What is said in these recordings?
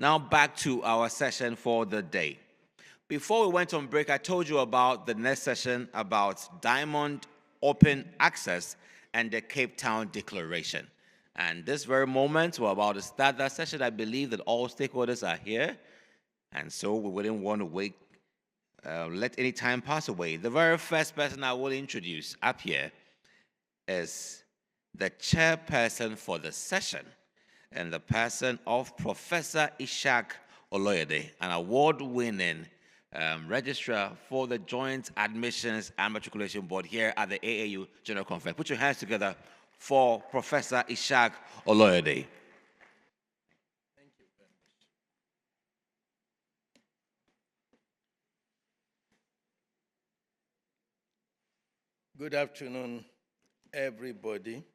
Now back to our session for the day. Before we went on break, I told you about the next session about Diamond Open Access and the Cape Town Declaration. And this very moment, we're about to start that session. I believe that all stakeholders are here, and so we wouldn't want to wait, let any time pass away. The very first person I will introduce up here is the chairperson for the session, and the person of Professor Ishak Oloyede, an award-winning registrar for the Joint Admissions and Matriculation Board here at the AAU General Conference. Put your hands together for Professor Ishak Oloyede. Thank you very much. Good afternoon, everybody.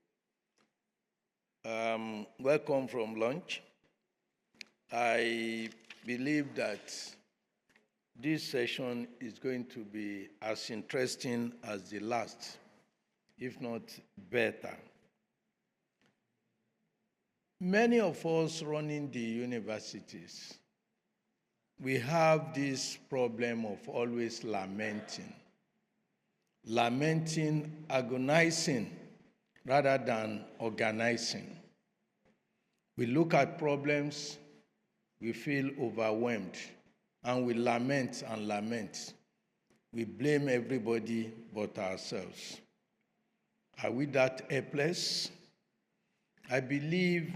Welcome from lunch. I believe that this session is going to be as interesting as the last, if not better. Many of us running the universities, we have this problem of always lamenting, agonizing, rather than organizing. We look at problems, we feel overwhelmed, and we lament and lament. We blame everybody but ourselves. Are we that helpless? I believe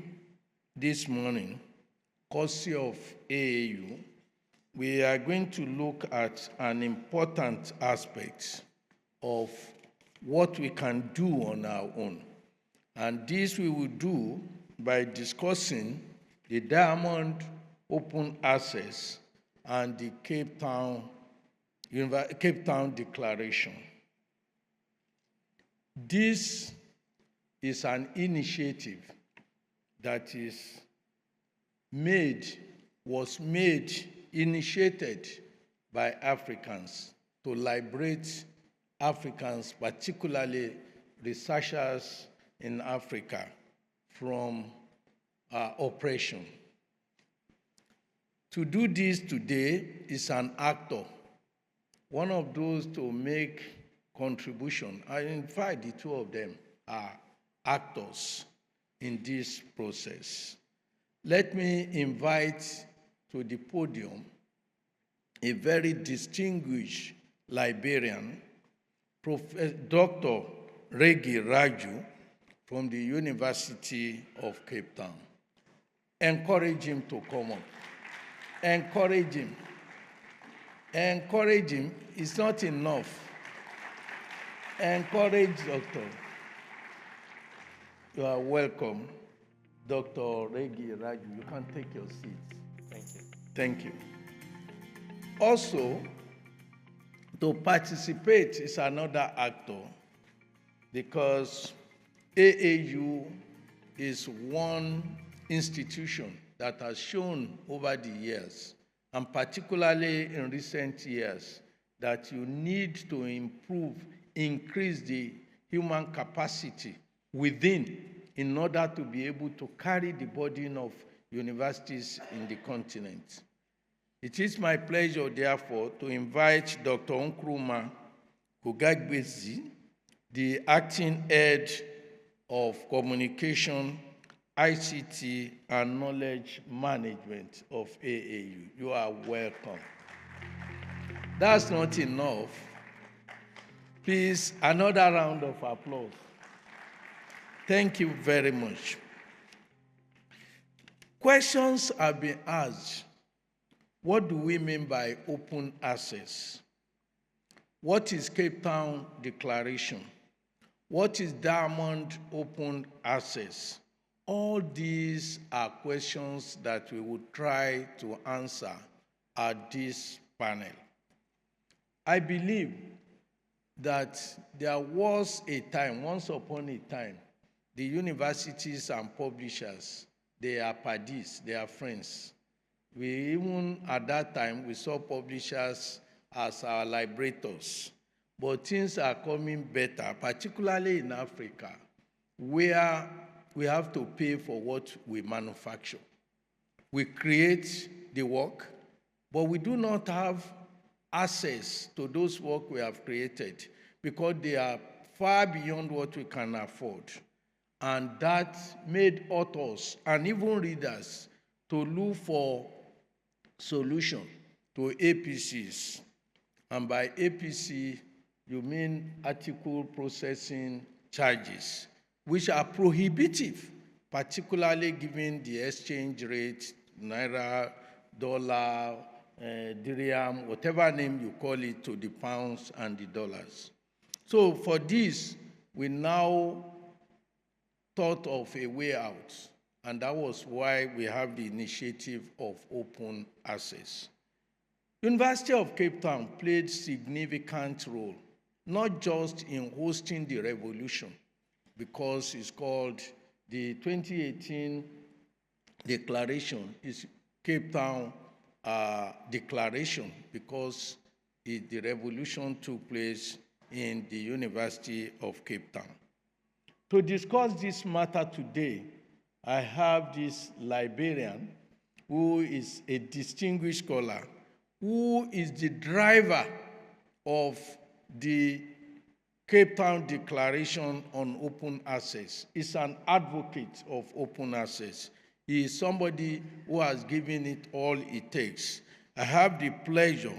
this morning, courtesy of AAU, we are going to look at an important aspect of what we can do on our own. And this we will do by discussing the Diamond Open Access and the Cape Town Declaration. This is an initiative that initiated by Africans to liberate Africans, particularly researchers in Africa, from oppression. To do this today is an actor, one of those to make contribution. And in fact, the two of them are actors in this process. Let me invite to the podium a very distinguished librarian, Dr. Regi Raju from the University of Cape Town. Encourage him to come up. Encourage him. Encourage him. It's not enough. Encourage Doctor. You are welcome, Dr. Regi Raju. You can take your seats. Thank you. Thank you. Also, to participate is another actor, because AAU is one institution that has shown over the years, and particularly in recent years, that you need to increase the human capacity within in order to be able to carry the burden of universities in the continent. It is my pleasure, therefore, to invite Dr. Nkrumah Kugagbezi, the acting head of Communication, ICT, and Knowledge Management of AAU. You are welcome. That's not enough. Please, another round of applause. Thank you very much. Questions have been asked. What do we mean by open access? What is Cape Town Declaration? What is Diamond Open Access? All these are questions that we will try to answer at this panel. I believe that there was a time, once upon a time, the universities and publishers, they are paddies, they are friends. We even, at that time, we saw publishers as our liberators. But things are coming better, particularly in Africa, where we have to pay for what we manufacture. We create the work, but we do not have access to those work we have created because they are far beyond what we can afford. And that made authors and even readers to look for solution to APCs. And by APC, you mean article processing charges, which are prohibitive, particularly given the exchange rate, naira, dollar, dirham, whatever name you call it, to the pounds and the dollars. So for this, we now thought of a way out, and that was why we have the initiative of open access. University of Cape Town played significant role, not just in hosting the revolution, because it's called the 2018 declaration is Cape Town Declaration, because the revolution took place in the University of Cape Town. To discuss this matter today, I have this librarian who is a distinguished scholar, who is the driver of the Cape Town Declaration on Open Access. He's an advocate of open access. He is somebody who has given it all it takes. I have the pleasure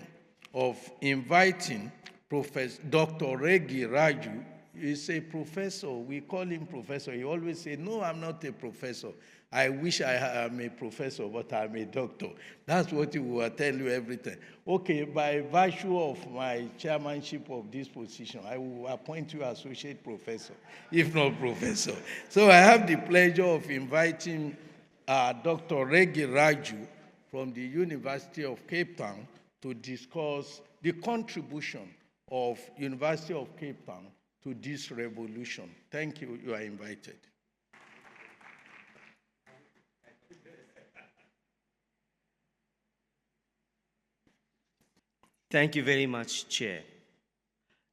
of inviting Professor Dr. Regi Raju. He's a professor. We call him professor. He always say, no, I'm not a professor. I wish I am a professor, but I'm a doctor. That's what he will tell you every time. Okay, by virtue of my chairmanship of this position, I will appoint you associate professor, if not professor. So I have the pleasure of inviting Dr. Regi Raju from the University of Cape Town to discuss the contribution of University of Cape Town to this revolution. Thank you. You are invited. Thank you very much, Chair.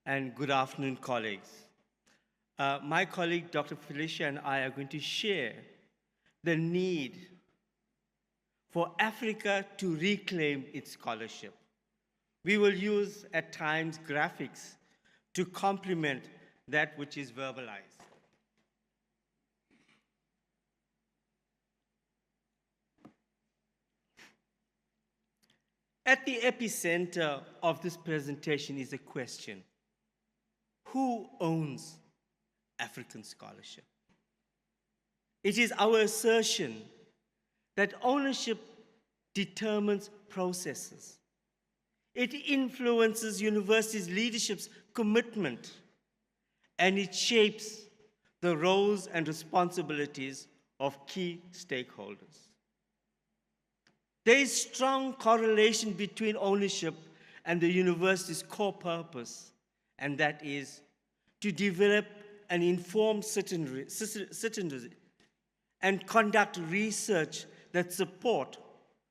And good afternoon, colleagues. My colleague, Dr. Felicia, and I are going to share the need for Africa to reclaim its scholarship. We will use, at times, graphics to complement that which is verbalized. At the epicenter of this presentation is a question: who owns African scholarship? It is our assertion that ownership determines processes. It influences universities' leadership's commitment, and it shapes the roles and responsibilities of key stakeholders. There is strong correlation between ownership and the university's core purpose, and that is to develop an informed citizenry and conduct research that support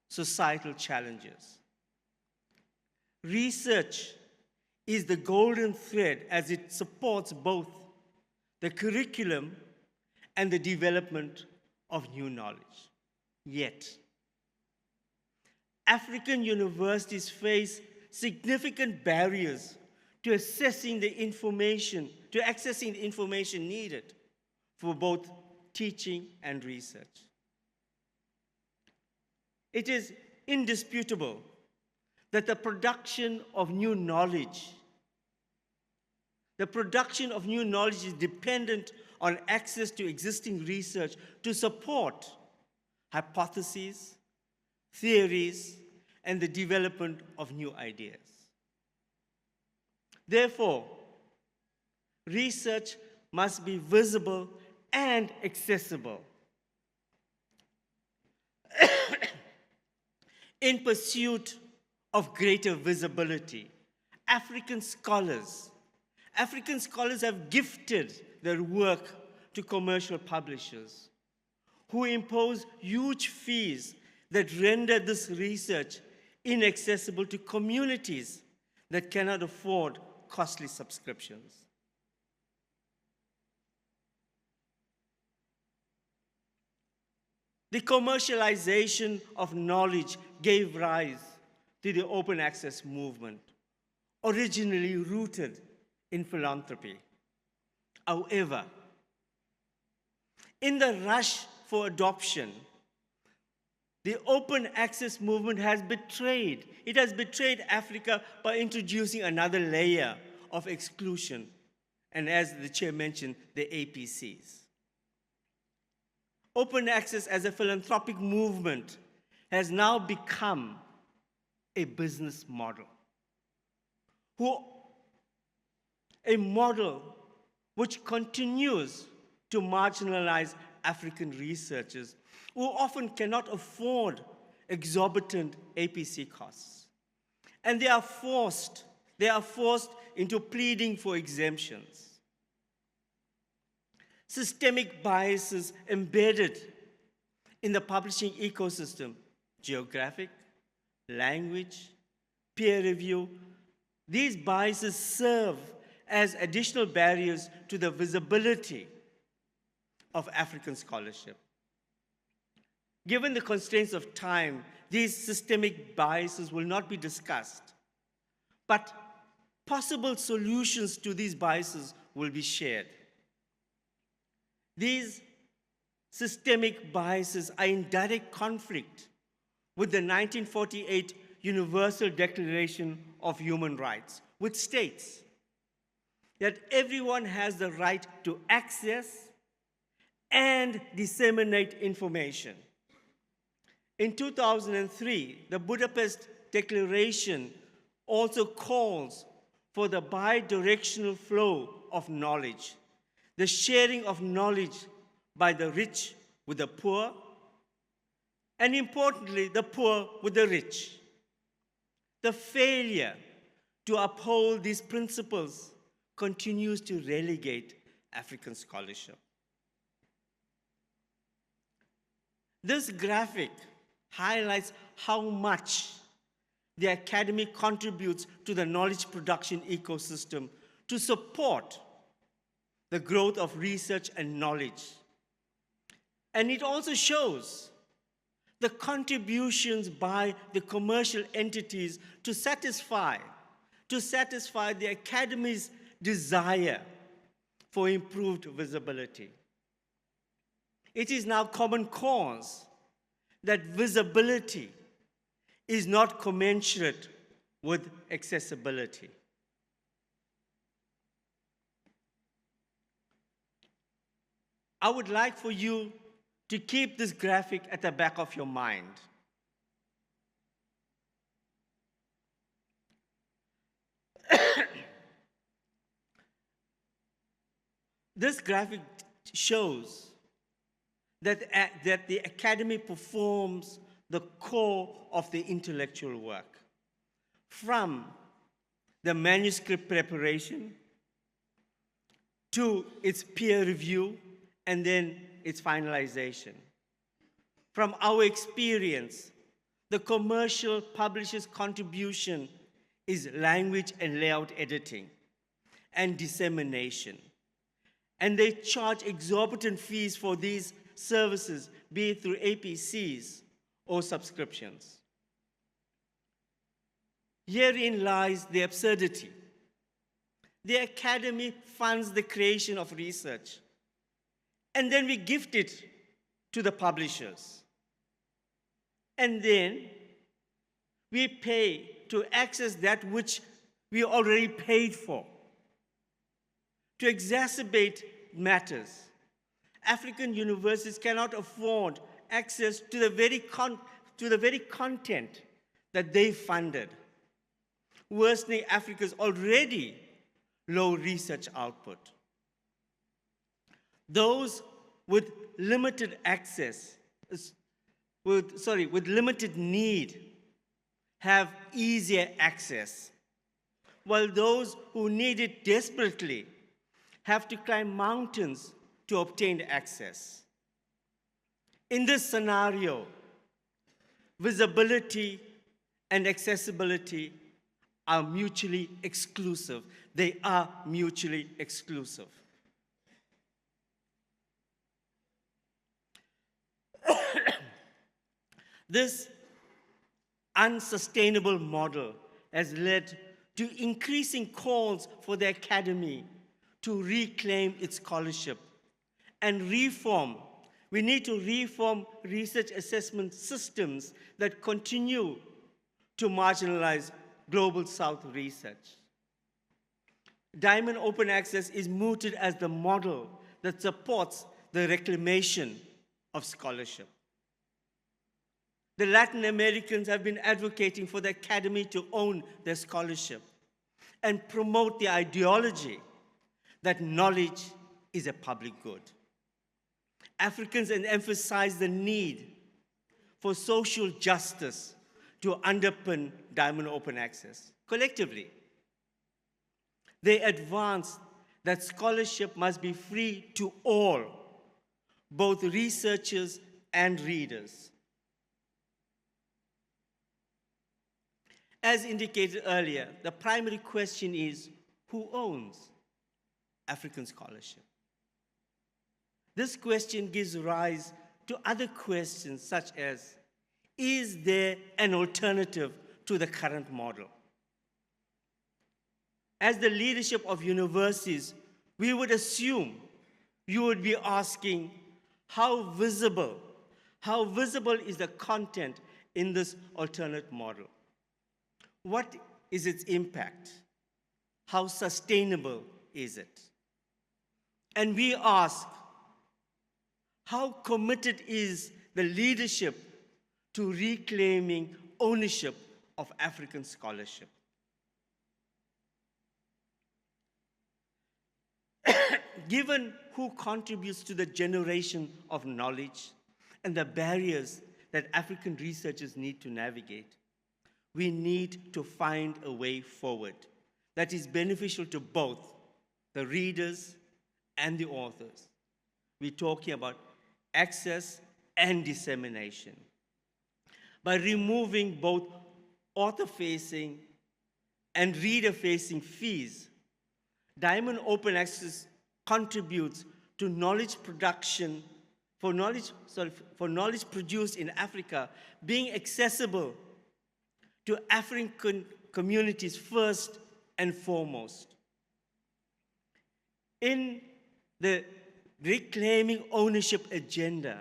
societal challenges. Research is the golden thread as it supports both the curriculum and the development of new knowledge. Yet, African universities face significant barriers to accessing the information needed for both teaching and research. It is indisputable that the production of new knowledge is dependent on access to existing research to support hypotheses, theories, and the development of new ideas. Therefore, research must be visible and accessible. In pursuit of greater visibility, African scholars have gifted their work to commercial publishers who impose huge fees that render this research inaccessible to communities that cannot afford costly subscriptions. The commercialization of knowledge gave rise to the open access movement, originally rooted in philanthropy. However, in the rush for adoption, the open access movement has betrayed. It has betrayed Africa by introducing another layer of exclusion, and as the chair mentioned, the APCs. Open access as a philanthropic movement has now become a business model. A model which continues to marginalize African researchers who often cannot afford exorbitant APC costs. And they are forced into pleading for exemptions. Systemic biases embedded in the publishing ecosystem, geographic, language, peer review, these biases serve as additional barriers to the visibility of African scholarship. Given the constraints of time, these systemic biases will not be discussed, but possible solutions to these biases will be shared. These systemic biases are in direct conflict with the 1948 Universal Declaration of Human Rights, which states that everyone has the right to access and disseminate information. In 2003, the Budapest Declaration also calls for the bidirectional flow of knowledge, the sharing of knowledge by the rich with the poor, and importantly, the poor with the rich. The failure to uphold these principles continues to relegate African scholarship. This graphic highlights how much the academy contributes to the knowledge production ecosystem to support the growth of research and knowledge. And it also shows the contributions by the commercial entities to satisfy the academy's desire for improved visibility. It is now common cause that visibility is not commensurate with accessibility. I would like for you to keep this graphic at the back of your mind. This graphic shows that the academy performs the core of the intellectual work, from the manuscript preparation to its peer review and then its finalization. From our experience, the commercial publisher's contribution is language and layout editing and dissemination. And they charge exorbitant fees for these services, be it through APCs or subscriptions. Herein lies the absurdity. The academy funds the creation of research, and then we gift it to the publishers. And then we pay to access that which we already paid for. To exacerbate matters, African universities cannot afford access to the very content that they funded, worsening Africa's already low research output. Those with limited access, with limited need, have easier access, while those who need it desperately have to climb mountains to obtain access. In this scenario, visibility and accessibility are mutually exclusive. They are mutually exclusive. This unsustainable model has led to increasing calls for the academy to reclaim its scholarship and reform. We need to reform research assessment systems that continue to marginalize Global South research. Diamond Open Access is mooted as the model that supports the reclamation of scholarship. The Latin Americans have been advocating for the academy to own their scholarship and promote the ideology that knowledge is a public good. Africans have emphasized the need for social justice to underpin Diamond Open Access. Collectively, they advanced that scholarship must be free to all, both researchers and readers. As indicated earlier, the primary question is, who owns African scholarship? This question gives rise to other questions such as, is there an alternative to the current model? As the leadership of universities, we would assume you would be asking, how visible is the content in this alternate model? What is its impact? How sustainable is it? And we ask, how committed is the leadership to reclaiming ownership of African scholarship? Given who contributes to the generation of knowledge and the barriers that African researchers need to navigate, we need to find a way forward that is beneficial to both the readers and the authors. We're talking about access and dissemination. By removing both author-facing and reader-facing fees, Diamond Open Access contributes to knowledge production, for knowledge produced in Africa being accessible to African communities first and foremost. In the Reclaiming Ownership agenda,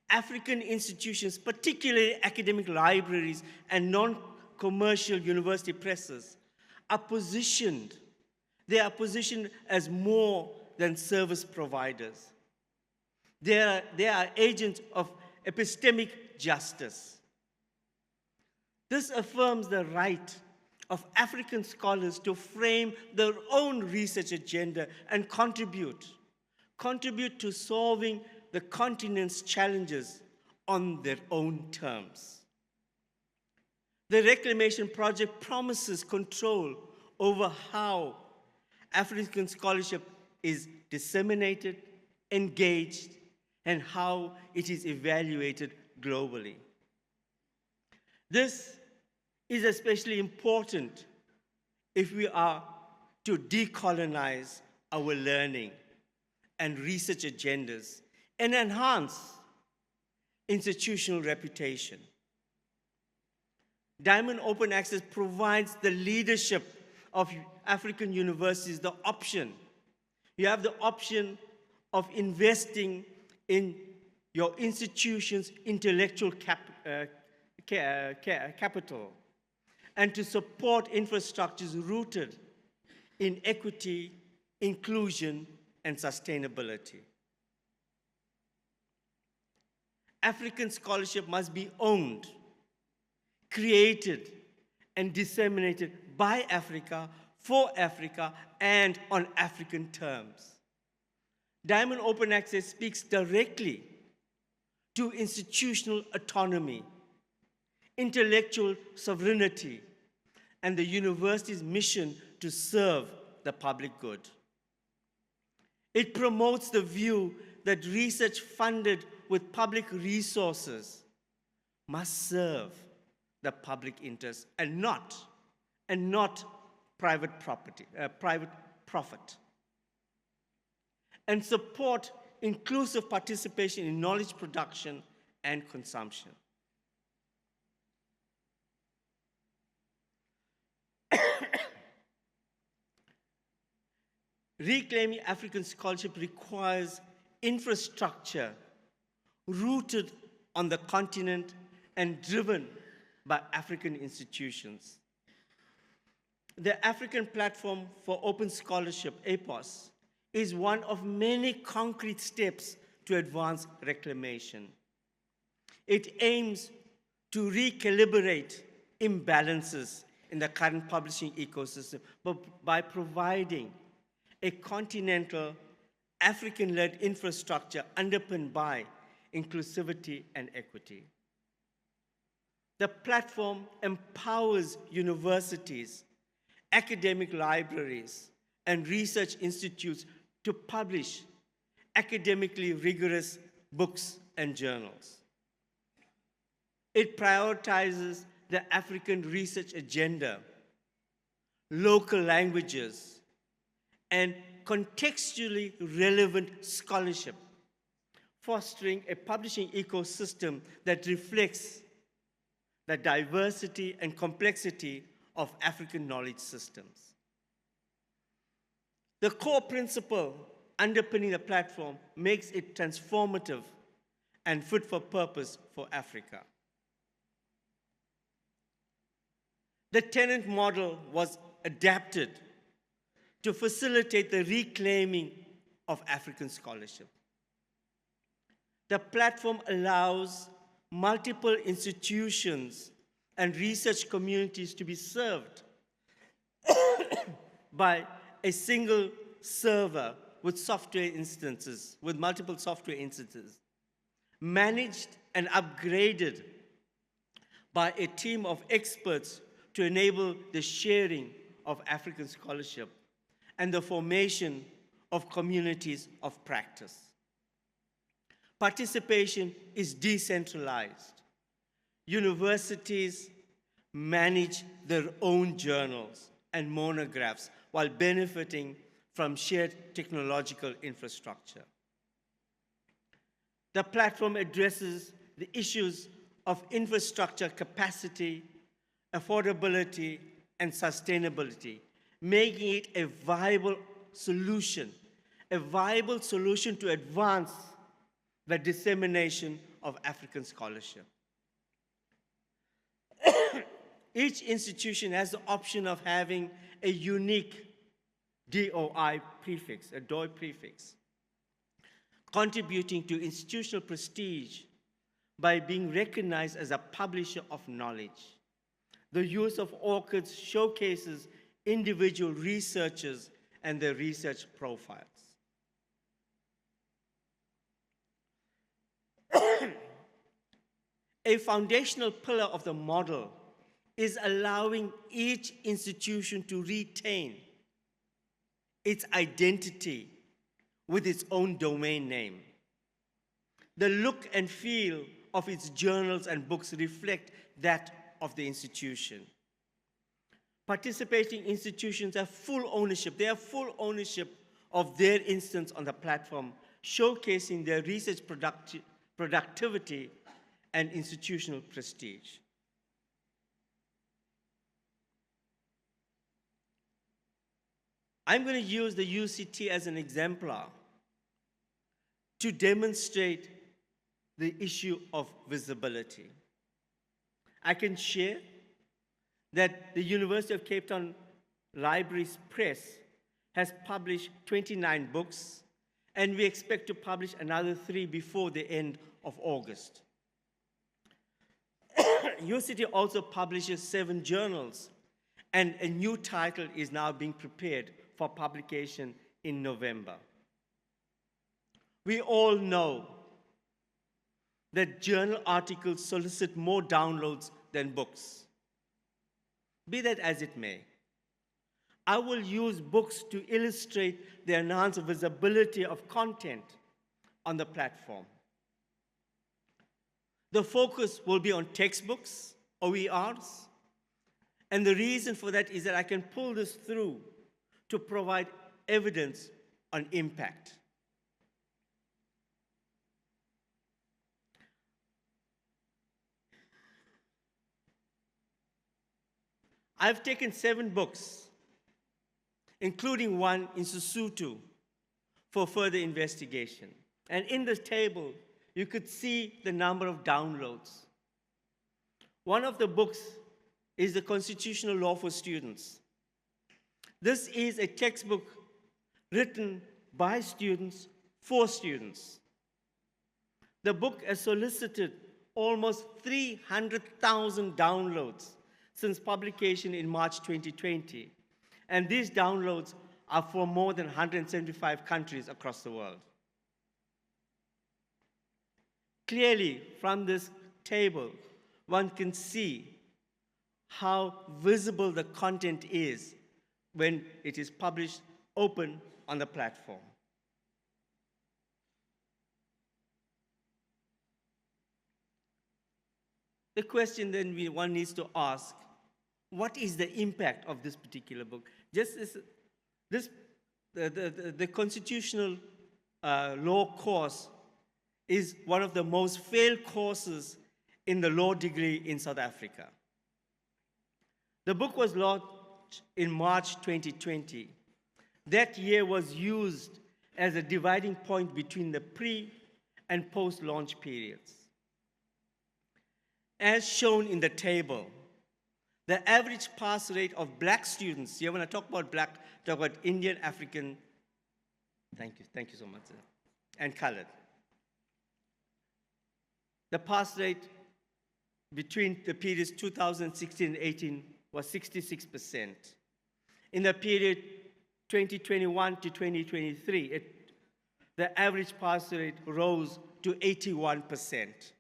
African institutions, particularly academic libraries and non-commercial university presses, are positioned as more than service providers. They are agents of epistemic justice. This affirms the right of African scholars to frame their own research agenda and contribute to solving the continent's challenges on their own terms. The Reclamation Project promises control over how African scholarship is disseminated, engaged, and how it is evaluated globally. This is especially important if we are to decolonize our learning and research agendas and enhance institutional reputation. Diamond Open Access provides the leadership of African universities the option. You have the option of investing in your institution's intellectual capital and to support infrastructures rooted in equity, inclusion, and sustainability. African scholarship must be owned, created, and disseminated by Africa, for Africa, and on African terms. Diamond Open Access speaks directly to institutional autonomy, intellectual sovereignty, and the university's mission to serve the public good. It promotes the view that research funded with public resources must serve the public interest and not private profit, and support inclusive participation in knowledge production and consumption. Reclaiming African scholarship requires infrastructure rooted on the continent and driven by African institutions. The African Platform for Open Scholarship, APOS, is one of many concrete steps to advance reclamation. It aims to recalibrate imbalances in the current publishing ecosystem by providing a continental, African-led infrastructure underpinned by inclusivity and equity. The platform empowers universities, academic libraries, and research institutes to publish academically rigorous books and journals. It prioritizes the African research agenda, local languages, and contextually relevant scholarship, fostering a publishing ecosystem that reflects the diversity and complexity of African knowledge systems. The core principle underpinning the platform makes it transformative and fit for purpose for Africa. The tenant model was adapted to facilitate the reclaiming of African scholarship. The platform allows multiple institutions and research communities to be served by a single server with multiple software instances, managed and upgraded by a team of experts to enable the sharing of African scholarship and the formation of communities of practice. Participation is decentralized. Universities manage their own journals and monographs while benefiting from shared technological infrastructure. The platform addresses the issues of infrastructure capacity, affordability, and sustainability, making it a viable solution to advance the dissemination of African scholarship. Each institution has the option of having a unique DOI prefix, a DOI prefix, contributing to institutional prestige by being recognized as a publisher of knowledge. The use of ORCIDs showcases individual researchers and their research profiles. A foundational pillar of the model is allowing each institution to retain its identity with its own domain name. The look and feel of its journals and books reflect that of the institution. Participating institutions have full ownership. They have full ownership of their instance on the platform, showcasing their research productivity and institutional prestige. I'm going to use the UCT as an exemplar to demonstrate the issue of visibility. I can share that the University of Cape Town Libraries Press has published 29 books, and we expect to publish another 3 before the end of August. UCT also publishes 7 journals, and a new title is now being prepared for publication in November. We all know that journal articles solicit more downloads than books. Be that as it may, I will use books to illustrate the enhanced visibility of content on the platform. The focus will be on textbooks, OERs, and the reason for that is that I can pull this through to provide evidence on impact. I've taken 7 books, including one in Sesotho, for further investigation. And in this table, you could see the number of downloads. One of the books is The Constitutional Law for Students. This is a textbook written by students for students. The book has solicited almost 300,000 downloads since publication in March 2020. And these downloads are from more than 175 countries across the world. Clearly, from this table, one can see how visible the content is when it is published open on the platform. The question then one needs to ask, what is the impact of this particular book? Just as the constitutional law course is one of the most failed courses in the law degree in South Africa. The book was launched in March 2020. That year was used as a dividing point between the pre- and post-launch periods. As shown in the table, the average pass rate of black students, here when I talk about black, talk about Indian, African, thank you so much, sir, and colored. The pass rate between the periods 2016 and 18 was 66%. In the period 2021 to 2023, the average pass rate rose to 81%.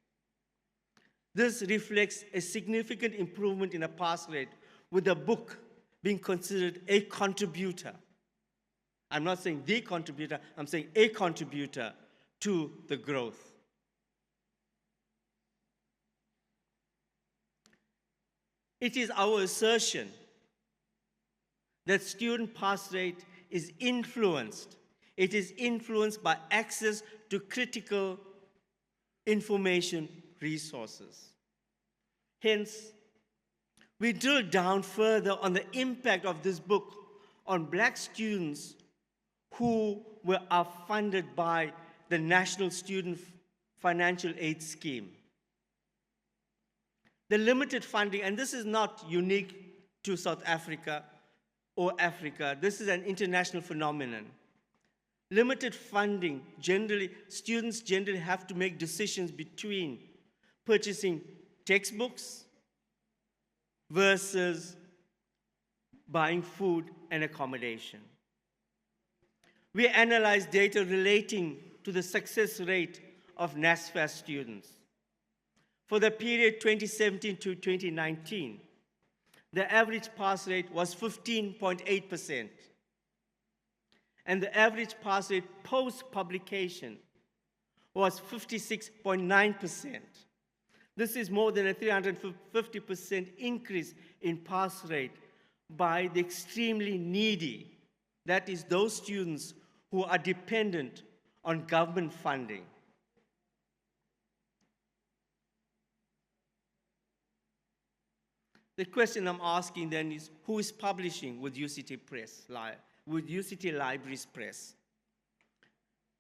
This reflects a significant improvement in the pass rate, with the book being considered a contributor. I'm not saying the contributor, I'm saying a contributor to the growth. It is our assertion that student pass rate is influenced. It is influenced by access to critical information resources. Hence, we drill down further on the impact of this book on black students who are funded by the National Student Financial Aid Scheme. The limited funding, and this is not unique to South Africa or Africa, this is an international phenomenon. Limited funding, students generally have to make decisions between purchasing textbooks versus buying food and accommodation. We analyze data relating to the success rate of NSFAS students. For the period 2017 to 2019, the average pass rate was 15.8%. And the average pass rate post-publication was 56.9%. This is more than a 350% increase in pass rate by the extremely needy, that is, those students who are dependent on government funding. The question I'm asking then is, who is publishing with UCT Press, with UCT Libraries Press?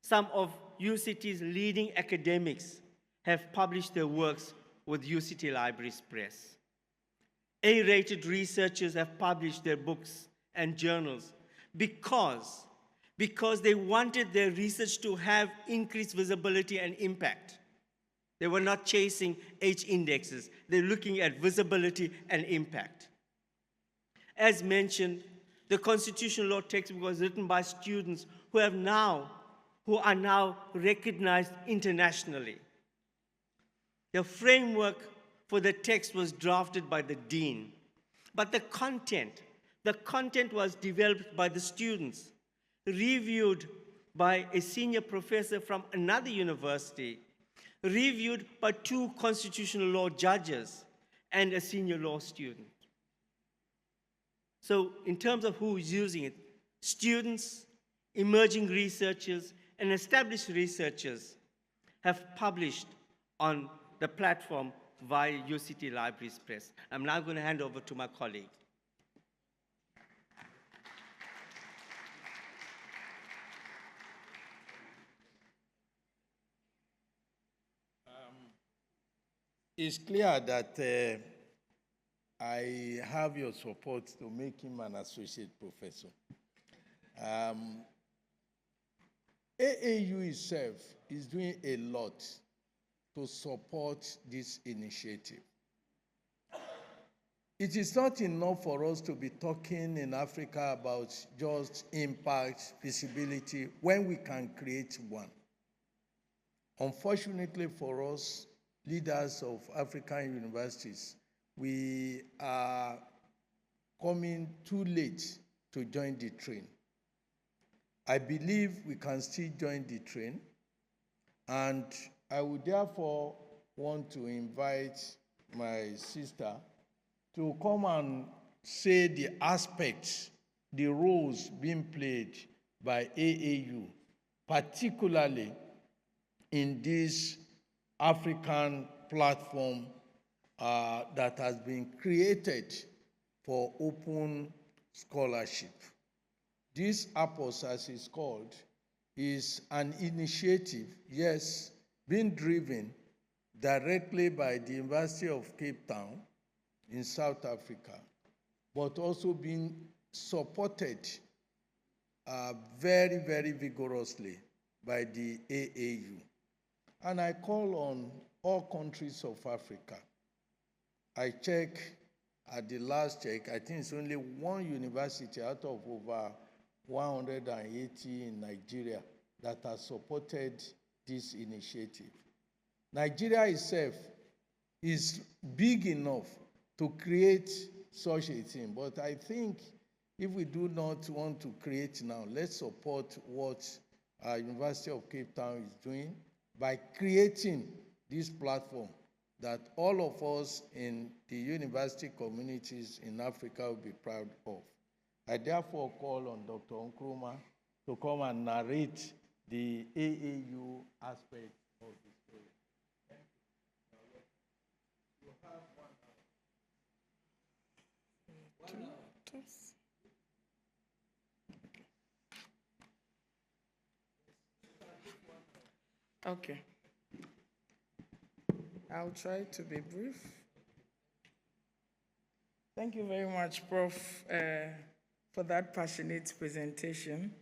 Some of UCT's leading academics have published their works with UCT Libraries Press. A-rated researchers have published their books and journals because they wanted their research to have increased visibility and impact. They were not chasing H indexes. They're looking at visibility and impact. As mentioned, the constitutional law textbook was written by students who are now recognized internationally. The framework for the text was drafted by the dean, but the content was developed by the students, reviewed by a senior professor from another university, reviewed by 2 constitutional law judges and a senior law student. So in terms of who is using it, students, emerging researchers, and established researchers have published on the platform via UCT Libraries Press. I'm now going to hand over to my colleague. it's clear that I have your support to make him an associate professor. AAU itself is doing a lot to support this initiative. It is not enough for us to be talking in Africa about just impact, feasibility, when we can create one. Unfortunately for us, leaders of African universities, we are coming too late to join the train. I believe we can still join the train, and I would therefore want to invite my sister to come and say the aspects, the roles being played by AAU, particularly in this African platform that has been created for open scholarship. This APOS, as it's called, is an initiative, yes, being driven directly by the University of Cape Town in South Africa, but also being supported very, very vigorously by the AAU. And I call on all countries of Africa. I check, at the last check, I think it's only one university out of over 180 in Nigeria that has supported this initiative. Nigeria itself is big enough to create such a thing, but I think if we do not want to create now, let's support what University of Cape Town is doing by creating this platform that all of us in the university communities in Africa will be proud of. I therefore call on Dr. Nkrumah to come and narrate the AAU aspect of the story. Thank you. You have 1 hour. 2 hours. Okay. I'll try to be brief. Thank you very much, Prof, for that passionate presentation.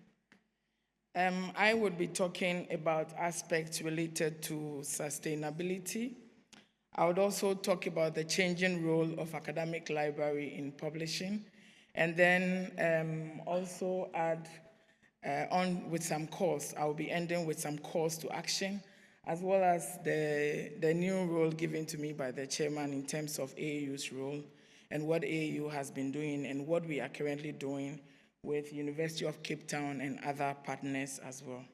I would be talking about aspects related to sustainability. I would also talk about the changing role of academic library in publishing, and then also add on with some calls. I will be ending with some calls to action, as well as the new role given to me by the chairman in terms of AAU's role and what AAU has been doing and what we are currently doing with University of Cape Town and other partners as well.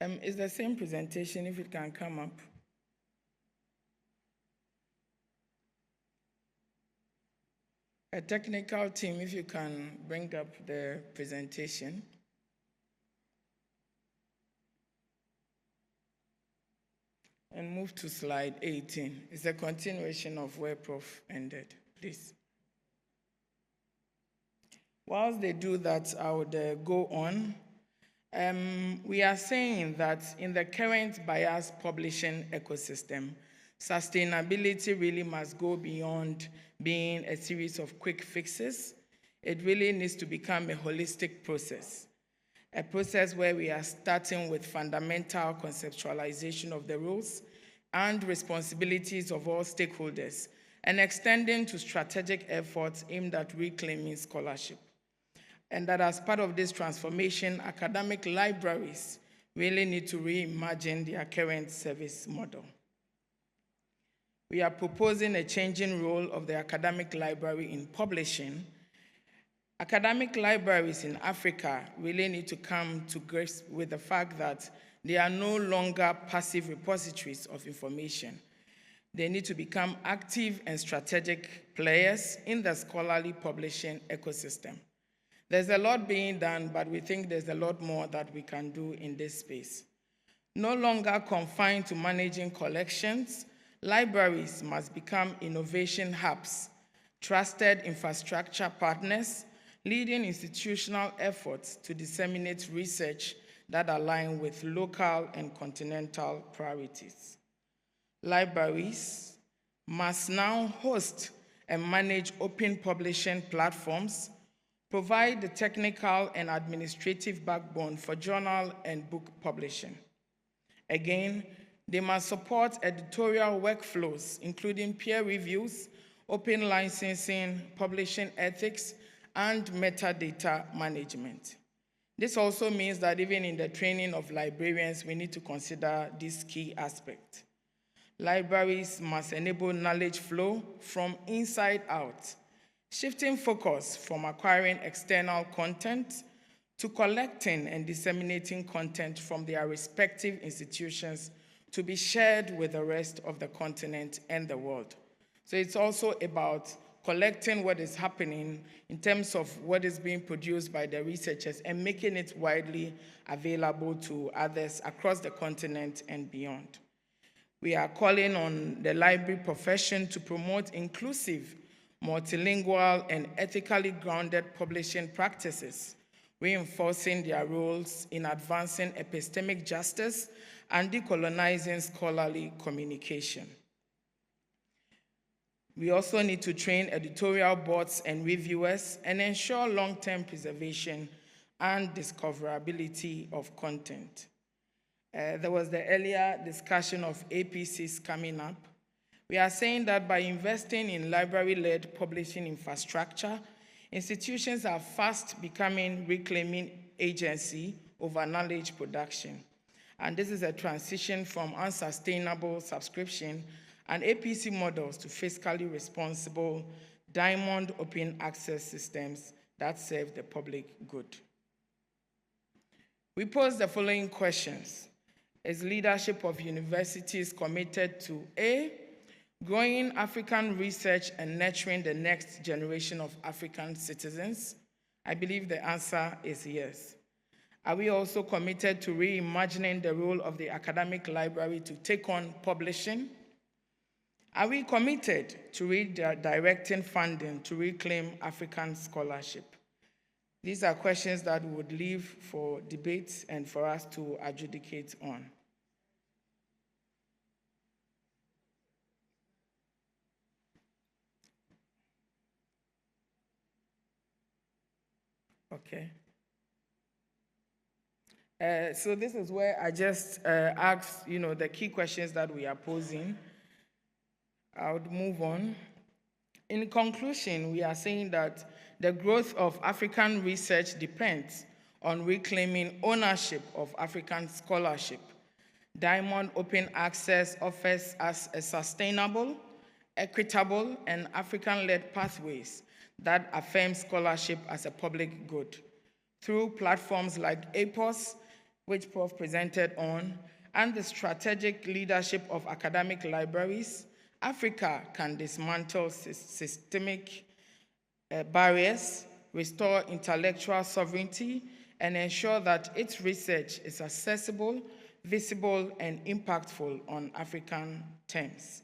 It's the same presentation, if it can come up. A technical team, if you can bring up the presentation. And move to slide 18. It's a continuation of where Prof ended, please. Whilst they do that, I would go on. We are saying that in the current bias publishing ecosystem, sustainability really must go beyond being a series of quick fixes. It really needs to become a holistic process, a process where we are starting with fundamental conceptualization of the roles and responsibilities of all stakeholders and extending to strategic efforts aimed at reclaiming scholarship. And that as part of this transformation, academic libraries really need to reimagine their current service model. We are proposing a changing role of the academic library in publishing. Academic libraries in Africa really need to come to grips with the fact that they are no longer passive repositories of information. They need to become active and strategic players in the scholarly publishing ecosystem. There's a lot being done, but we think there's a lot more that we can do in this space. No longer confined to managing collections, libraries must become innovation hubs, trusted infrastructure partners, leading institutional efforts to disseminate research that align with local and continental priorities. libraries must now host and manage open publishing platforms, provide the technical and administrative backbone for journal and book publishing. Again, they must support editorial workflows, including peer reviews, open licensing, publishing ethics, and metadata management. This also means that even in the training of librarians, we need to consider this key aspect. Libraries must enable knowledge flow from inside out, shifting focus from acquiring external content to collecting and disseminating content from their respective institutions to be shared with the rest of the continent and the world. So it's also about collecting what is happening in terms of what is being produced by the researchers and making it widely available to others across the continent and beyond. We are calling on the library profession to promote inclusive, multilingual, and ethically grounded publishing practices, reinforcing their roles in advancing epistemic justice and decolonizing scholarly communication. We also need to train editorial boards and reviewers and ensure long-term preservation and discoverability of content. There was the earlier discussion of APCs coming up. We are saying that by investing in library-led publishing infrastructure, institutions are fast becoming reclaiming agency over knowledge production. And this is a transition from unsustainable subscription and APC models to fiscally responsible diamond open access systems that serve the public good. We pose the following questions. Is leadership of universities committed to A, growing African research and nurturing the next generation of African citizens? I believe the answer is yes. Are we also committed to reimagining the role of the academic library to take on publishing? Are we committed to redirecting funding to reclaim African scholarship? These are questions that we would leave for debate and for us to adjudicate on. Okay. So this is where I just asked, the key questions that we are posing. I would move on. In conclusion, we are saying that the growth of African research depends on reclaiming ownership of African scholarship. Diamond Open Access offers us a sustainable, equitable, and African-led pathways that affirm scholarship as a public good. Through platforms like APOS, which Prof presented on, and the strategic leadership of academic libraries, Africa can dismantle systemic barriers, restore intellectual sovereignty, and ensure that its research is accessible, visible, and impactful on African terms.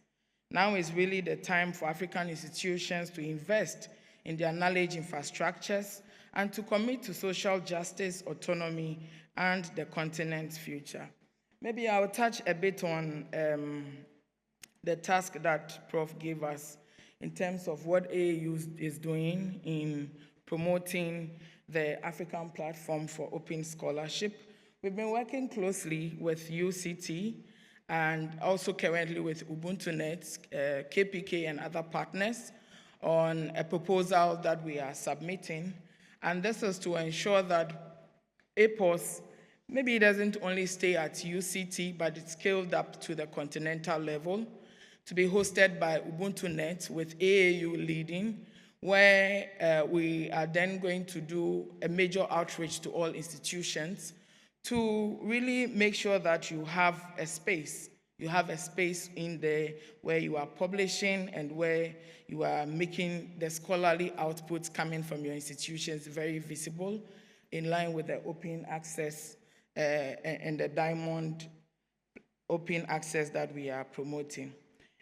Now is really the time for African institutions to invest in their knowledge infrastructures and to commit to social justice, autonomy, and the continent's future. Maybe I'll touch a bit on the task that Prof gave us in terms of what AAU is doing in promoting the African platform for open scholarship. We've been working closely with UCT and also currently with UbuntuNet, KPK, and other partners on a proposal that we are submitting. And this is to ensure that APOS maybe it doesn't only stay at UCT, but it's scaled up to the continental level, to be hosted by UbuntuNet with AAU leading, where we are then going to do a major outreach to all institutions to really make sure that you have a space. You have a space in there where you are publishing and where you are making the scholarly outputs coming from your institutions very visible in line with the open access and the diamond open access that we are promoting.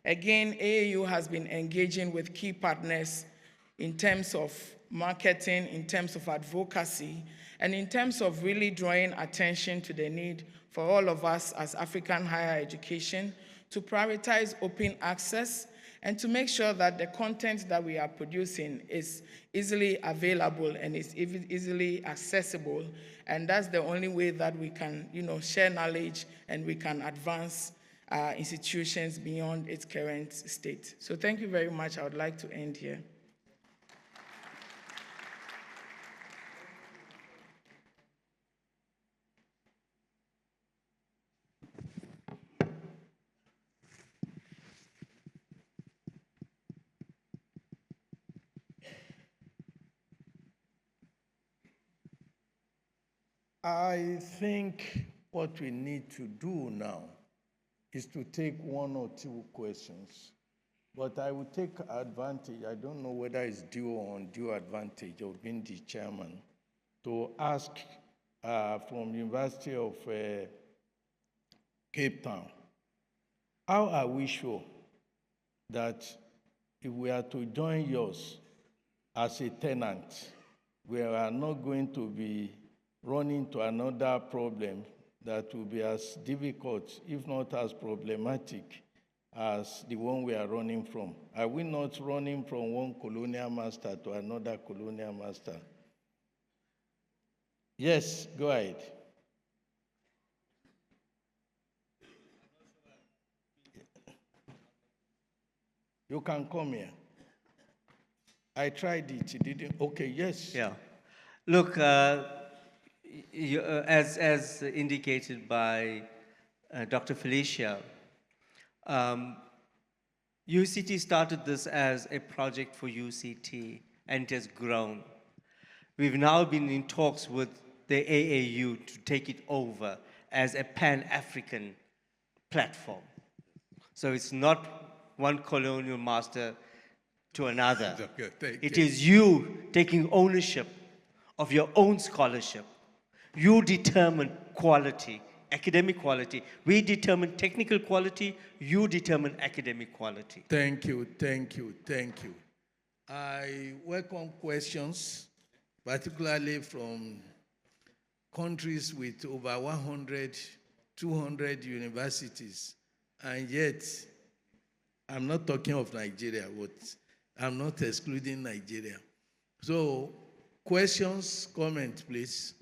Again, AAU has been engaging with key partners in terms of marketing, in terms of advocacy, and in terms of really drawing attention to the need for all of us as African higher education to prioritize open access, and to make sure that the content that we are producing is easily available and is easily accessible. And that's the only way that we can, share knowledge and we can advance institutions beyond its current state. So thank you very much. I would like to end here. I think what we need to do now is to take one or two questions. But I will take advantage, I don't know whether it's due or undue advantage of being the chairman, to ask from University of Cape Town, how are we sure that if we are to join yours as a tenant, we are not going to be running into another problem that will be as difficult, if not as problematic, as the one we are running from? Are we not running from one colonial master to another colonial master? Yes, go ahead. You can come here. I tried it didn't. Okay, yes. Yeah. Look, as indicated by Dr. Felicia, UCT started this as a project for UCT, and it has grown. We've now been in talks with the AAU to take it over as a Pan-African platform. So it's not one colonial master to another. It is you taking ownership of your own scholarship. You determine quality, academic quality. We determine technical quality. You determine academic quality. Thank you, thank you, thank you. I welcome questions, particularly from countries with over 100, 200 universities. And yet, I'm not talking of Nigeria, but I'm not excluding Nigeria. So, questions, comments, please.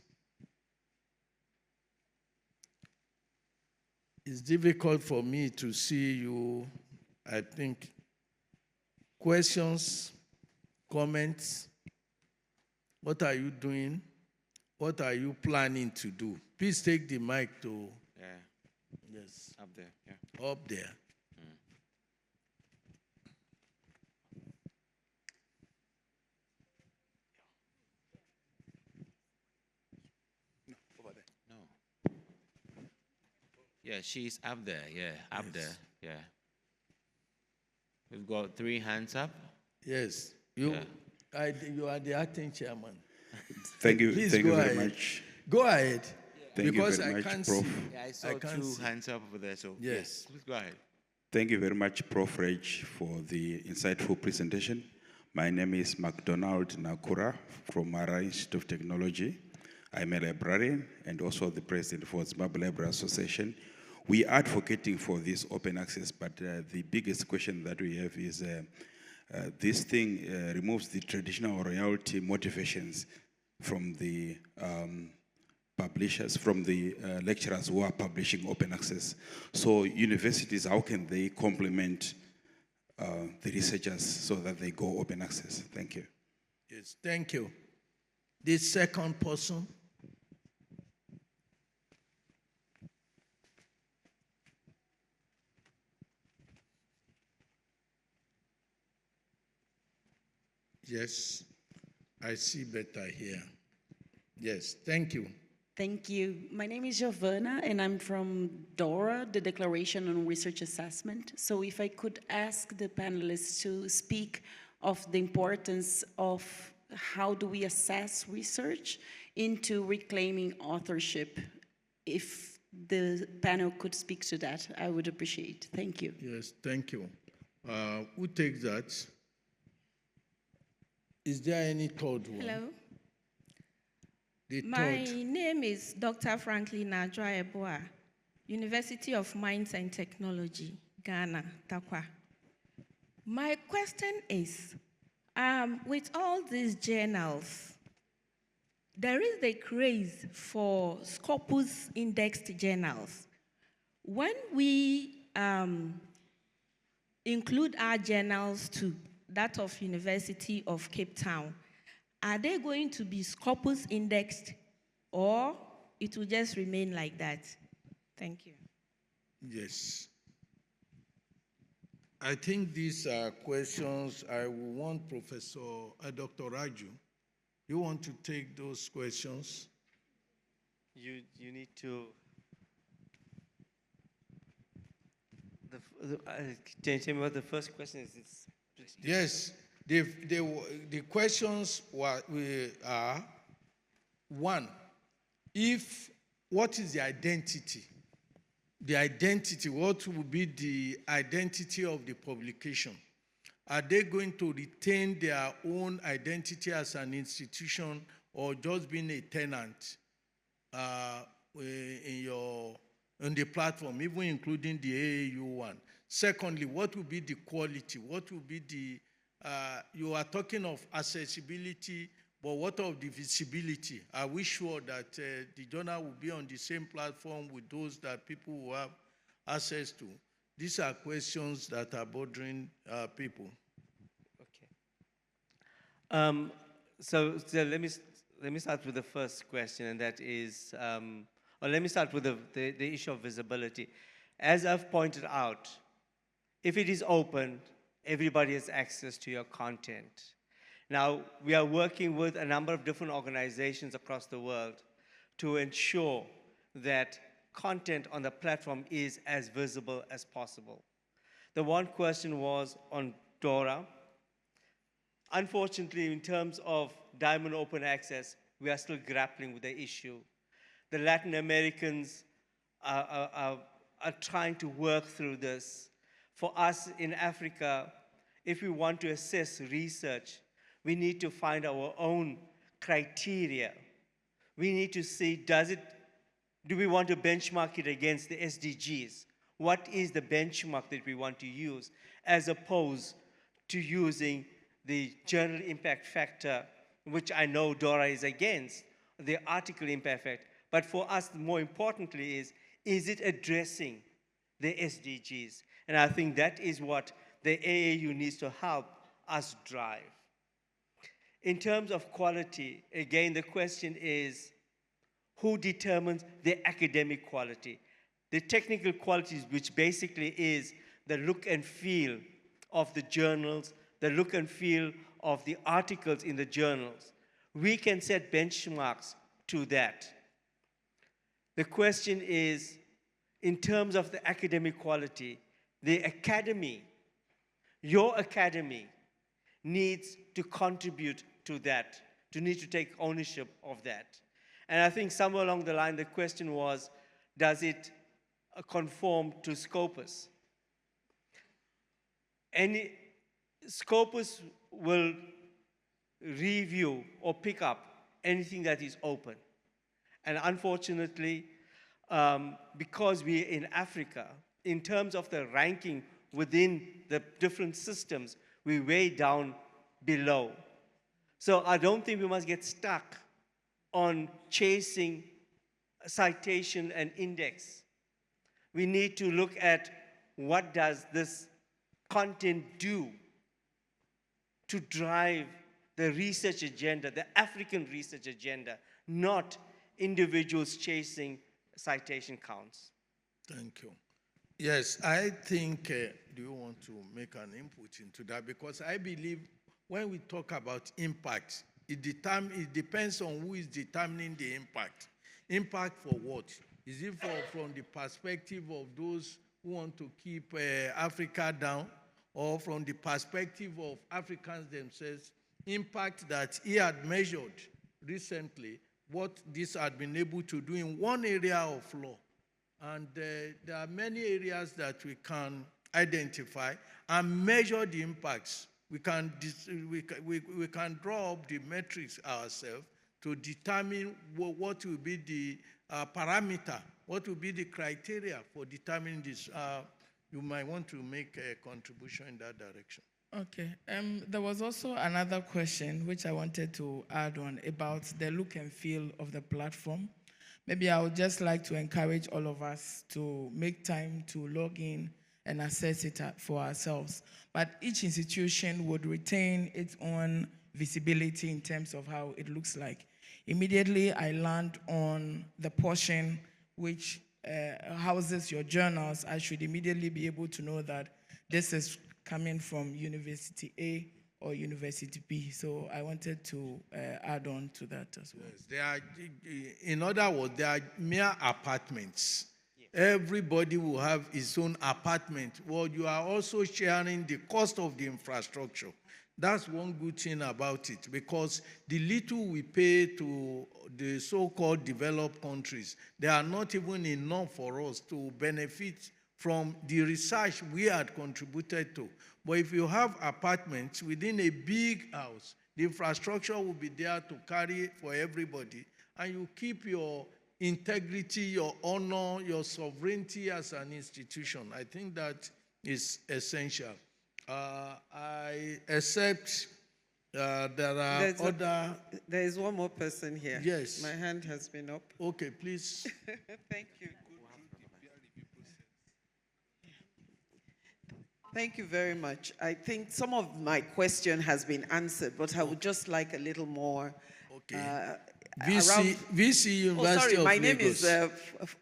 It's difficult for me to see you, I think. Questions, comments. What are you doing? What are you planning to do? Please take the mic to... Yeah. Yes. Up there, yeah. Up there. Yeah, she's up there. Yeah, up there. Yeah. We've got 3 hands up. Yes. You are the acting chairman. Thank you. Please Thank go you very ahead. much. Go ahead. Thank because you very I much, can't Prof. see. Yeah, I saw 2 hands up over there. So yes, please go ahead. Thank you very much, Prof. Reg, for the insightful presentation. My name is MacDonald Nakura from Mara Institute of Technology. I'm a librarian and also the president for Zimbabwe Library Association. We are advocating for this open access, but the biggest question that we have is this thing removes the traditional royalty motivations from the publishers, from the lecturers who are publishing open access. So universities, how can they complement the researchers so that they go open access? Thank you. Yes, thank you. The second person. Yes, I see better here. Yes, thank you. Thank you. My name is Giovanna, and I'm from DORA, the Declaration on Research Assessment. So if I could ask the panelists to speak of the importance of how do we assess research into reclaiming authorship. If the panel could speak to that, I would appreciate. Thank you. Yes, thank you. Who takes that? Is there any third one? Hello. The My third. name is Dr. Franklin A.G.E.N.D.A, University of Mines and Technology, Ghana, Takwa. My question is, with all these journals, there is the craze for Scopus indexed journals. When we include our journals to that of University of Cape Town, are they going to be Scopus indexed, or it will just remain like that? Thank you. Yes. I think these are questions I will want Dr. Raju. You want to take those questions? You need to. Can you tell me what the first question is? Yes, the questions are, one, what is the identity? The identity, what will be the identity of the publication? Are they going to retain their own identity as an institution, or just being a tenant on the platform, even including the AAU one? Secondly, what will be the quality? What will be the, you are talking of accessibility, but what of the visibility? Are we sure that the journal will be on the same platform with those that people will have access to? These are questions that are bothering people. Okay. So let me start with the first question, and that is, or let me start with the issue of visibility. As I've pointed out, if it is open, everybody has access to your content. Now, we are working with a number of different organizations across the world to ensure that content on the platform is as visible as possible. The one question was on DORA. Unfortunately, in terms of Diamond Open Access, we are still grappling with the issue. The Latin Americans are trying to work through this. For us in Africa, if we want to assess research, we need to find our own criteria. We need to see, do we want to benchmark it against the SDGs? What is the benchmark that we want to use, as opposed to using the general impact factor, which I know DORA is against, the article impact factor. But for us, more importantly, is it addressing the SDGs? And I think that is what the AAU needs to help us drive. In terms of quality, again, the question is, who determines the academic quality? The technical qualities, which basically is the look and feel of the journals, the look and feel of the articles in the journals. We can set benchmarks to that. The question is, in terms of the academic quality, the academy, your academy, needs to contribute to that, need to take ownership of that. And I think somewhere along the line, the question was, does it conform to Scopus? Any Scopus will review or pick up anything that is open. And unfortunately, because we're in Africa, in terms of the ranking within the different systems, we're way down below. So I don't think we must get stuck on chasing citation and index. We need to look at what does this content do to drive the research agenda, the African research agenda, not individuals chasing citation counts. Thank you. Yes, I think, do you want to make an input into that? Because I believe when we talk about impact, it depends on who is determining the impact. Impact for what? Is it from the perspective of those who want to keep Africa down, or from the perspective of Africans themselves? Impact that he had measured recently, what this had been able to do in one area of law. And there are many areas that we can identify and measure the impacts. We can draw up the metrics ourselves to determine what will be the parameter, what will be the criteria for determining this. you might want to make a contribution in that direction. Okay. There was also another question which I wanted to add on about the look and feel of the platform. Maybe I would just like to encourage all of us to make time to log in and assess it for ourselves. But each institution would retain its own visibility in terms of how it looks like. Immediately, I land on the portion which houses your journals. I should immediately be able to know that this is coming from University A or University B. So I wanted to add on to that as well. Yes, there are, in other words, there are mere apartments. Everybody will have his own apartment. Well, you are also sharing the cost of the infrastructure. That's one good thing about it, because the little we pay to the so-called developed countries, they are not even enough for us to benefit from the research we had contributed to. But if you have apartments within a big house, the infrastructure will be there to carry for everybody, and you keep your integrity, your honor, your sovereignty as an institution. I think that is essential. I accept there are other... There is one more person here. Yes. My hand has been up. Okay, please. Thank you. Thank you very much. I think some of my question has been answered, but I would just like a little more. Okay. VC University of Lagos. My name is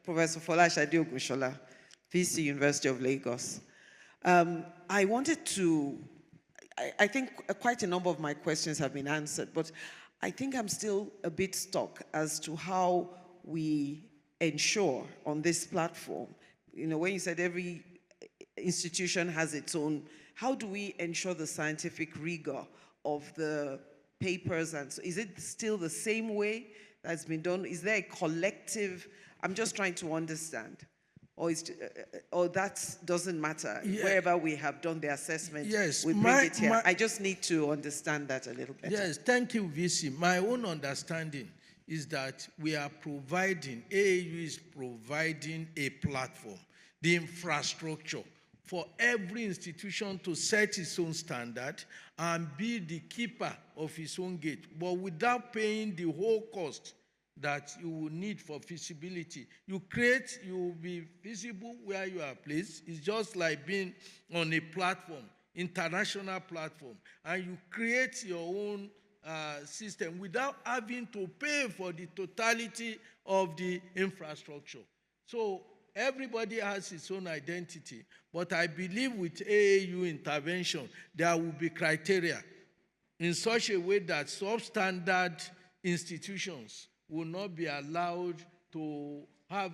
Professor Folashade Ogunshola, VC University of Lagos. I wanted to, I think quite a number of my questions have been answered, but I think I'm still a bit stuck as to how we ensure on this platform, you know, when you said every institution has its own, how do we ensure the scientific rigor of the papers? And so is it still the same way that's been done? Is there a collective, I'm just trying to understand. Or that doesn't matter. Yeah. Wherever we have done the assessment, yes, we bring it here. I just need to understand that a little better. Yes, thank you, VC. My own understanding is that we are providing, AAU is providing a platform, the infrastructure for every institution to set its own standard and be the keeper of its own gate, but without paying the whole cost that you will need for feasibility. You will be visible where you are placed. It's just like being on a platform, international platform, and you create your own system without having to pay for the totality of the infrastructure. So everybody has its own identity, but I believe with AAU intervention, there will be criteria in such a way that substandard institutions will not be allowed to have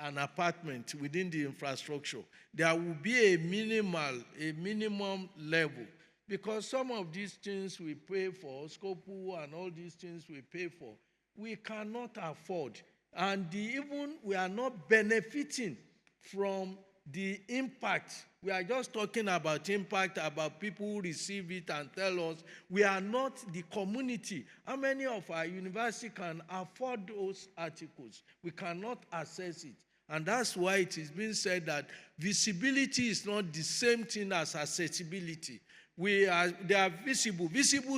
an apartment within the infrastructure. There will be a minimum level, because some of these things we pay for, Scopu and all these things we pay for, we cannot afford. And even we are not benefiting from the impact. We are just talking about impact, about people who receive it and tell us we are not the community. How many of our university can afford those articles? We cannot access it. And that's why it is being said that visibility is not the same thing as accessibility. They are visible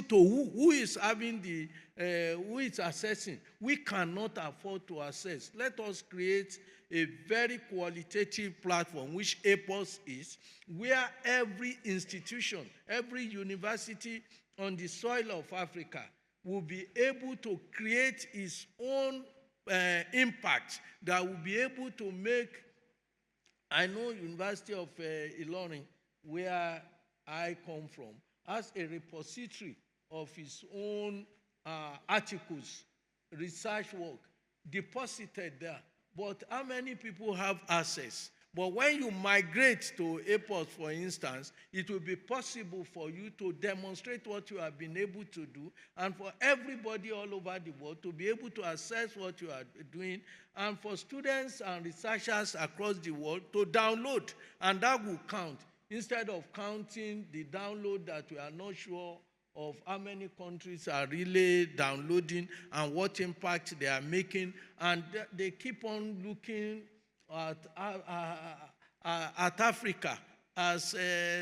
to who is having who is assessing. We cannot afford to assess. Let us create a very qualitative platform, which APOS is, where every institution, every university on the soil of Africa will be able to create its own impact that will be able to make, I know University of Ilorin, where I come from, has a repository of its own articles, research work, deposited there. But how many people have access? But when you migrate to APOS, for instance, it will be possible for you to demonstrate what you have been able to do, and for everybody all over the world to be able to assess what you are doing, and for students and researchers across the world to download, and that will count. Instead of counting the download that we are not sure of how many countries are really downloading and what impact they are making, and they keep on looking at at Africa as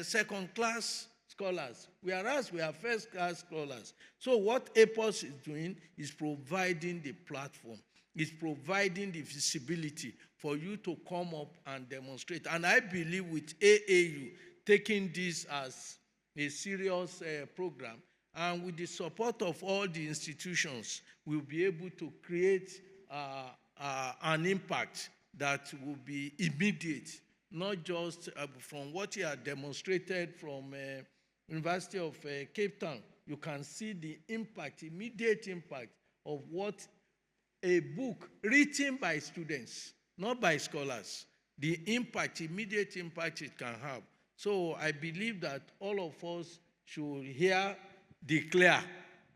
second-class scholars, whereas we are first-class scholars. So what APOS is doing is providing the platform, is providing the visibility for you to come up and demonstrate. And I believe with AAU taking this as a serious program, and with the support of all the institutions, we'll be able to create an impact that will be immediate, not just from what you have demonstrated from University of Cape Town. You can see the impact, immediate impact of what a book written by students, not by scholars, the impact, immediate impact it can have. So I believe that all of us should here declare,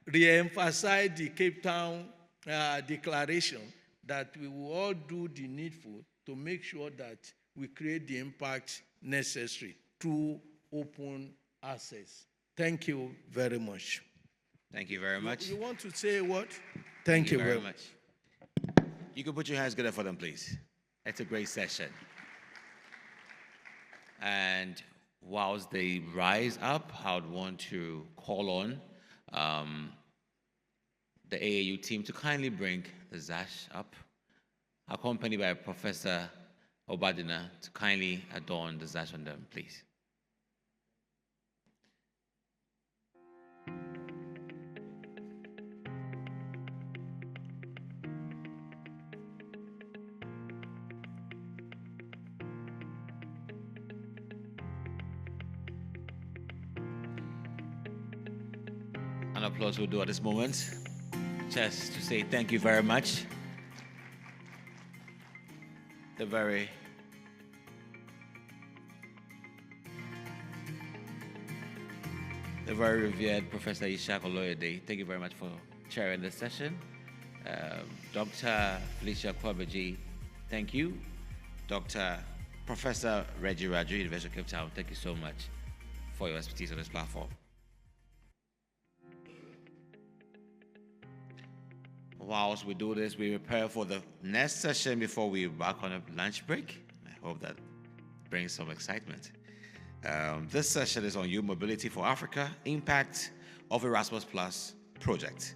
re-emphasize the Cape Town declaration that we will all do the needful to make sure that we create the impact necessary through open access. Thank you very much. Thank you very much. You want to say what? Thank you very much. You can put your hands together for them, please. It's a great session. And whilst they rise up, I would want to call on the AAU team to kindly bring the Zash up, accompanied by Professor Obadina to kindly adorn the Zash on them, please. An applause we'll do at this moment, just to say thank you very much. The very revered Professor Ishaq Oloyede, thank you very much for chairing this session. Dr. Felicia Kwabeji, thank you. Dr. Professor Reggie Raju, University of Cape Town, thank you so much for your expertise on this platform. Whilst we do this, we prepare for the next session before we embark on a lunch break. I hope that brings some excitement. This session is on Youth Mobility for Africa, Impact of Erasmus Plus project.